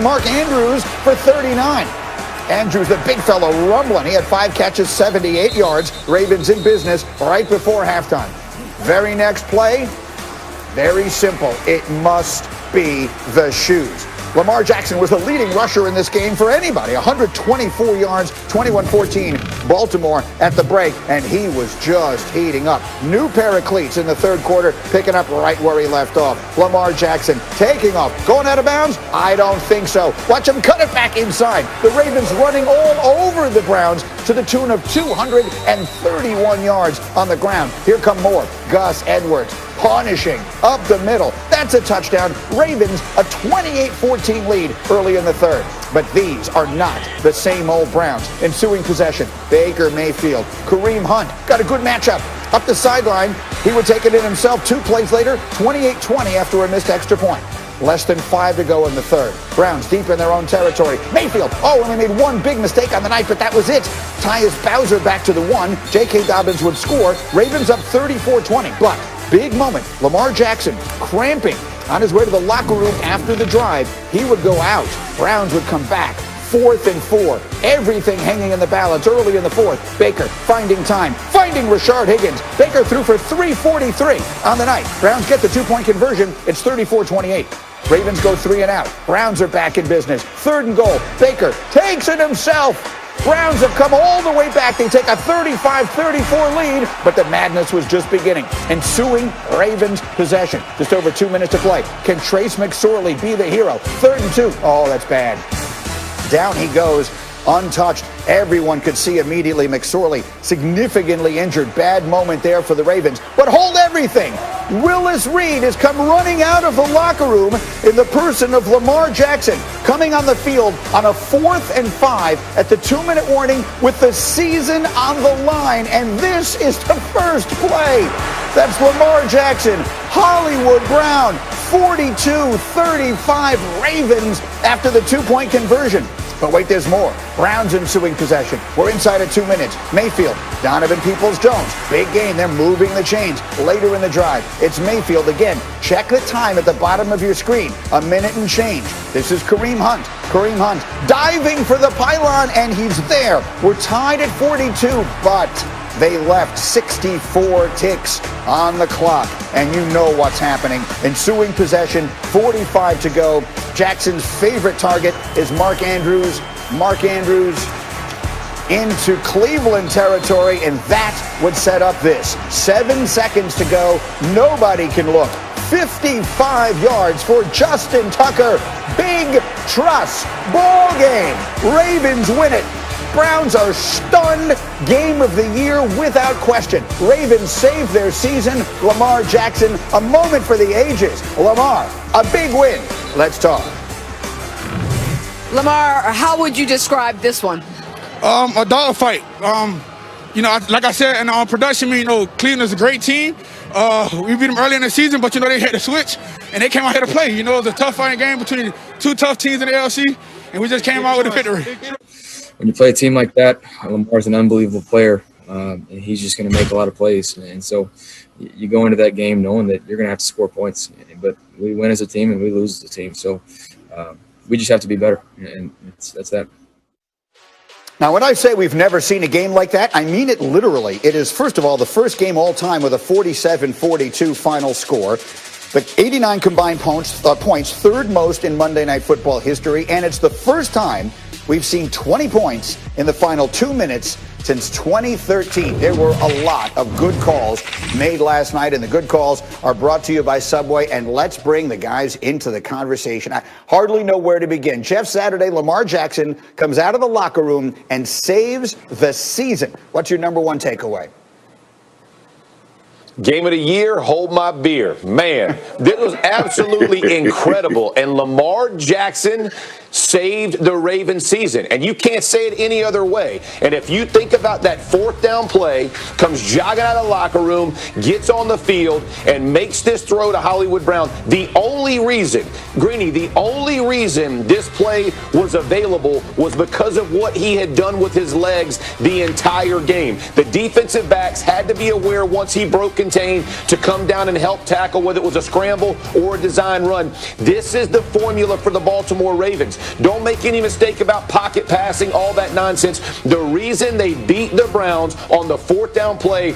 Mark Andrews for 39. Andrews, the big fellow, rumbling. He had 5 catches, 78 yards. Ravens in business right before halftime. Very next play, very simple. It must be the shoes. Lamar Jackson was the leading rusher in this game for anybody. 124 yards, 21-14, Baltimore at the break, and he was just heating up. New pair of cleats in the third quarter, picking up right where he left off. Lamar Jackson taking off, going out of bounds? I don't think so. Watch him cut it back inside. The Ravens running all over the Browns to the tune of 231 yards on the ground. Here come more. Gus Edwards punishing up the middle. That's a touchdown. Ravens a 28-14 lead early in the third. But these are not the same old Browns. Ensuing possession, Baker Mayfield, Kareem Hunt got a good matchup. Up the sideline, he would take it in himself. 2 plays later, 28-20 after a missed extra point. Less than 5 to go in the third. Browns deep in their own territory. Mayfield, only made one big mistake on the night, but that was it. Tyus Bowser back to the 1. J.K. Dobbins would score. Ravens up 34-20. But big moment. Lamar Jackson cramping on his way to the locker room after the drive. He would go out. Browns would come back. 4th and 4. Everything hanging in the balance early in the fourth. Baker finding time, finding Rashard Higgins. Baker threw for 343 on the night. Browns get the 2-point conversion. It's 34-28. Ravens go 3 and out. Browns are back in business. 3rd and goal. Baker takes it himself. Browns have come all the way back. They take a 35-34 lead, but the madness was just beginning. Ensuing Ravens possession. Just over 2 minutes to play. Can Trace McSorley be the hero? 3rd and 2. Oh, that's bad. Down he goes, untouched. Everyone could see immediately McSorley significantly injured. Bad moment there for the Ravens. But hold everything. Willis Reed has come running out of the locker room in the person of Lamar Jackson, coming on the field on a 4th and 5 at the 2-minute warning with the season on the line. And this is the first play. That's Lamar Jackson, Hollywood Brown, 42-35 Ravens after the 2-point conversion. But wait, there's more. Browns ensuing possession. We're inside of 2 minutes. Mayfield, Donovan Peoples-Jones. Big game. They're moving the chains. Later in the drive, it's Mayfield again. Check the time at the bottom of your screen. 1 minute and change. This is Kareem Hunt. Kareem Hunt diving for the pylon, and he's there. We're tied at 42, but they left 64 ticks on the clock, and you know what's happening. Ensuing possession, 45 to go. Jackson's favorite target is Mark Andrews. Mark Andrews into Cleveland territory, and that would set up this. 7 seconds to go. Nobody can look. 55 yards for Justin Tucker. Big truss. Ball game. Ravens win it. Browns are stunned. Game of the year without question. Ravens save their season. Lamar Jackson, a moment for the ages. Lamar, a big win. Let's talk. Lamar, how would you describe this one? A dogfight. Like I said in our production, Cleveland's a great team. We beat them early in the season, but they had to switch, and they came out here to play. It was a tough fighting game between 2 tough teams in the LC, and we just came out with a victory. When you play a team like that, Lamar's an unbelievable player, and he's just going to make a lot of plays. And so you go into that game knowing that you're going to have to score points, but we win as a team and we lose as a team. So we just have to be better, and that's that. Now, when I say we've never seen a game like that, I mean it literally. It is, first of all, the first game all time with a 47-42 final score. But 89 combined points, third most in Monday Night Football history, and it's the first time we've seen 20 points in the final 2 minutes since 2013. There were a lot of good calls made last night, and the good calls are brought to you by Subway. And let's bring the guys into the conversation. I hardly know where to begin. Jeff Saturday, Lamar Jackson comes out of the locker room and saves the season. What's your number one takeaway? Game of the year, hold my beer. Man, this was absolutely incredible. And Lamar Jackson saved the Ravens season. And you can't say it any other way. And if you think about that 4th down play, comes jogging out of the locker room, gets on the field, and makes this throw to Hollywood Brown, the only reason this play was available was because of what he had done with his legs the entire game. The defensive backs had to be aware once he broke contain to come down and help tackle, whether it was a scramble or a design run. This is the formula for the Baltimore Ravens. Don't make any mistake about pocket passing, all that nonsense. The reason they beat the Browns on the 4th down play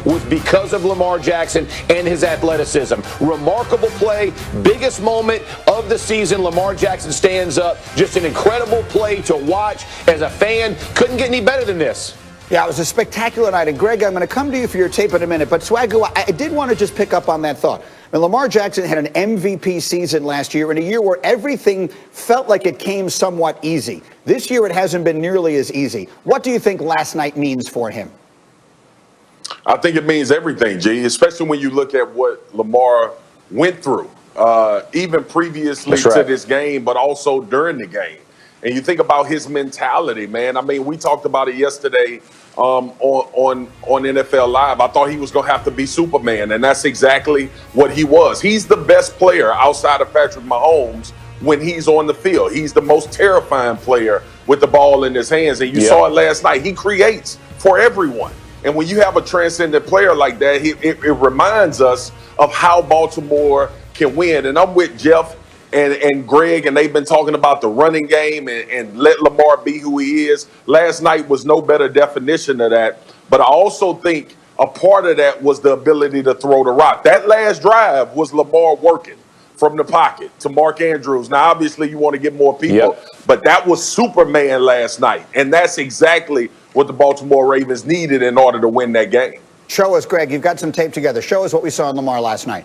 was because of Lamar Jackson and his athleticism. Remarkable play, biggest moment of the season. Lamar Jackson stands up. Just an incredible play to watch. As a fan, couldn't get any better than this. Yeah, it was a spectacular night. And, Greg, I'm going to come to you for your tape in a minute. But, Swagoo, I did want to just pick up on that thought. I mean, Lamar Jackson had an MVP season last year in a year where everything felt like it came somewhat easy. This year it hasn't been nearly as easy. What do you think last night means for him? I think it means everything, G, especially when you look at what Lamar went through, even previously to this game, but also during the game. And you think about his mentality, man. I mean, we talked about it yesterday on NFL Live. I thought he was going to have to be Superman, and that's exactly what he was. He's the best player outside of Patrick Mahomes when he's on the field. He's the most terrifying player with the ball in his hands, and you saw it last night. He creates for everyone. And when you have a transcendent player like that, it reminds us of how Baltimore can win. And I'm with Jeff and Greg, and they've been talking about the running game and let Lamar be who he is. Last night was no better definition of that. But I also think a part of that was the ability to throw the rock. That last drive was Lamar working from the pocket to Mark Andrews. Now, obviously, you want to get more people, but that was Superman last night. And that's exactly what the Baltimore Ravens needed in order to win that game. Show us, Greg. You've got some tape together. Show us what we saw in Lamar last night.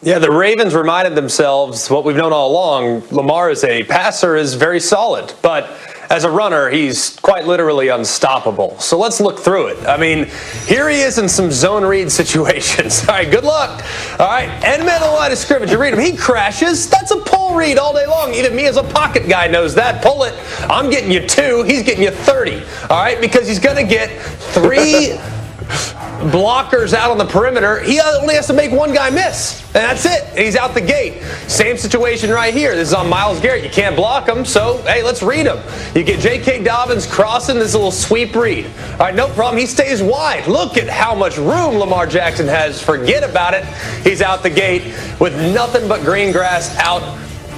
Yeah, the Ravens reminded themselves what we've known all along. Lamar as a passer is very solid, but as a runner, he's quite literally unstoppable. So let's look through it. I mean, here he is in some zone read situations. All right, good luck. All right, end man of the line of scrimmage. You read him. He crashes. That's a pull read all day long. Even me as a pocket guy knows that. Pull it. I'm getting you 2. He's getting you 30. All right, because he's going to get 3 blockers out on the perimeter. He only has to make 1 guy miss, and that's it. He's out the gate. Same situation right here. This is on Myles Garrett. You can't block him, so hey, let's read him. You get J.K. Dobbins crossing this little sweep read. All right, no problem. He stays wide. Look at how much room Lamar Jackson has. Forget about it. He's out the gate with nothing but green grass out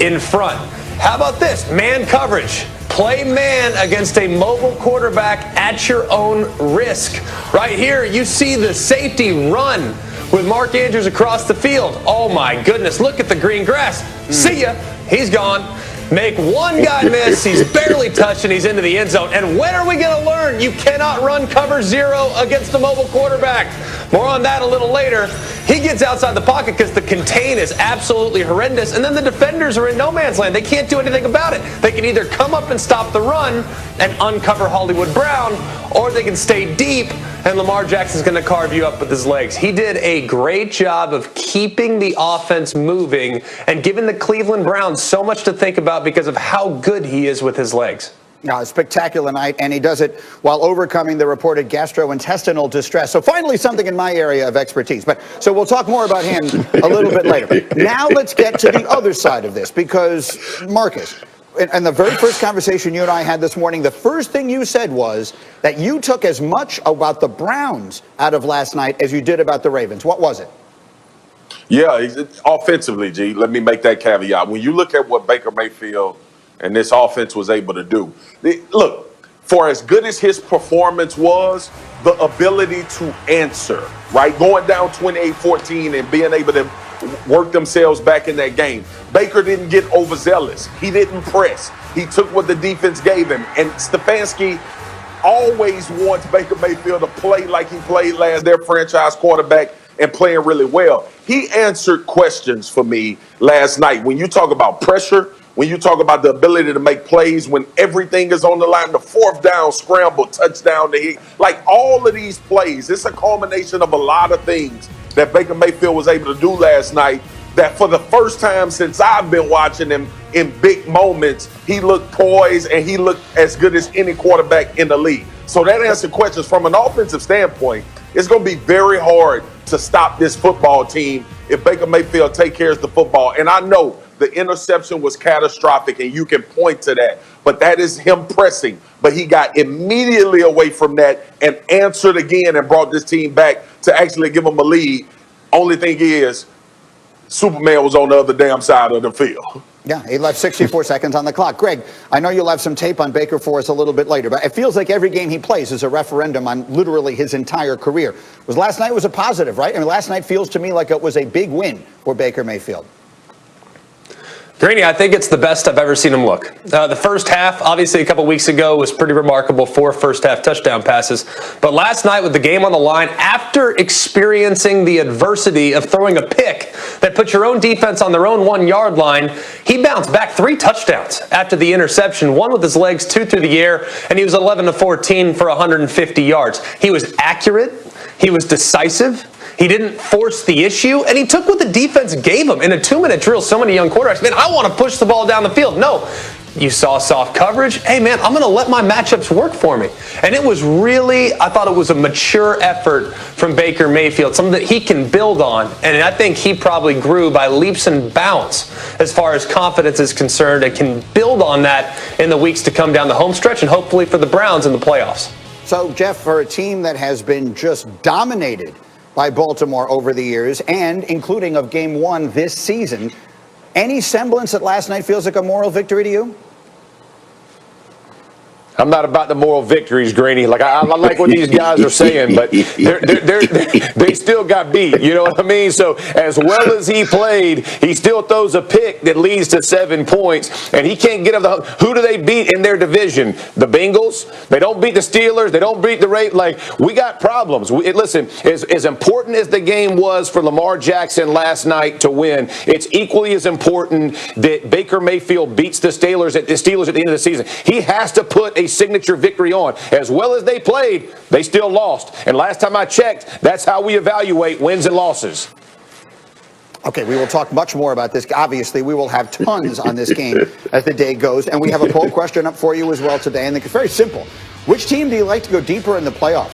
in front. How about this? Man coverage. Play man against a mobile quarterback at your own risk. Right here, you see the safety run with Mark Andrews across the field. Oh, my goodness. Look at the green grass. See ya. He's gone. Make 1 guy miss. He's barely touched, and he's into the end zone. And when are we going to learn you cannot run cover 0 against a mobile quarterback? More on that a little later. He gets outside the pocket because the contain is absolutely horrendous, and then the defenders are in no man's land. They can't do anything about it. They can either come up and stop the run and uncover Hollywood Brown, or they can stay deep, and Lamar Jackson's going to carve you up with his legs. He did a great job of keeping the offense moving and giving the Cleveland Browns so much to think about because of how good he is with his legs. A spectacular night, and he does it while overcoming the reported gastrointestinal distress. So finally, something in my area of expertise. So we'll talk more about him a little bit later. Now let's get to the other side of this, because Marcus, in the very first conversation you and I had this morning, the first thing you said was that you took as much about the Browns out of last night as you did about the Ravens. What was it? Yeah, offensively, G, let me make that caveat. When you look at what Baker Mayfield and this offense was able to do. Look, for as good as his performance was, the ability to answer, right? Going down 28-14 and being able to work themselves back in that game. Baker didn't get overzealous. He didn't press. He took what the defense gave him. And Stefanski always wants Baker Mayfield to play like he played last, their franchise quarterback, and playing really well. He answered questions for me last night. When you talk about pressure, when you talk about the ability to make plays when everything is on the line, the 4th down scramble, touchdown to hit, like all of these plays, it's a culmination of a lot of things that Baker Mayfield was able to do last night that for the first time since I've been watching him in big moments, he looked poised and he looked as good as any quarterback in the league. So that answered questions. From an offensive standpoint, it's going to be very hard to stop this football team if Baker Mayfield takes care of the football. And I know the interception was catastrophic, and you can point to that. But that is him pressing. But he got immediately away from that and answered again and brought this team back to actually give them a lead. Only thing is, Superman was on the other damn side of the field. Yeah, he left 64 seconds on the clock. Greg, I know you'll have some tape on Baker for us a little bit later, but it feels like every game he plays is a referendum on literally his entire career. Last night was a positive, right? I mean, last night feels to me like it was a big win for Baker Mayfield. Greeny, I think it's the best I've ever seen him look. The first half, obviously a couple weeks ago, was pretty remarkable. 4 first-half touchdown passes. But last night with the game on the line, after experiencing the adversity of throwing a pick that put your own defense on their own 1-yard line, he bounced back 3 touchdowns after the interception, 1 with his legs, 2 through the air, and he was 11-14 for 150 yards. He was accurate. He was decisive. He didn't force the issue, and he took what the defense gave him in a 2-minute drill. So many young quarterbacks, man, I want to push the ball down the field. No, you saw soft coverage. Hey, man, I'm going to let my matchups work for me. And it was really, I thought it was a mature effort from Baker Mayfield, something that he can build on. And I think he probably grew by leaps and bounds as far as confidence is concerned and can build on that in the weeks to come down the home stretch and hopefully for the Browns in the playoffs. So, Jeff, for a team that has been just dominated by Baltimore over the years, and including of game 1 this season, any semblance that last night feels like a moral victory to you? I'm not about the moral victories, Greeny. Like I like what these guys are saying, but they still got beat. You know what I mean? So as well as he played, he still throws a pick that leads to 7 points, and he can't get up the. Who do they beat in their division? The Bengals. They don't beat the Steelers. They don't beat the Ravens. Like, we got problems. Listen, as important as the game was for Lamar Jackson last night to win, it's equally as important that Baker Mayfield beats the Steelers at the end of the season. He has to put a signature victory on. As well as they played, they still lost. And last time I checked, that's how we evaluate wins and losses. Okay, we will talk much more about this. Obviously, we will have tons on this game as the day goes. And we have a poll question up for you as well today. And it's very simple. Which team do you like to go deeper in the playoffs?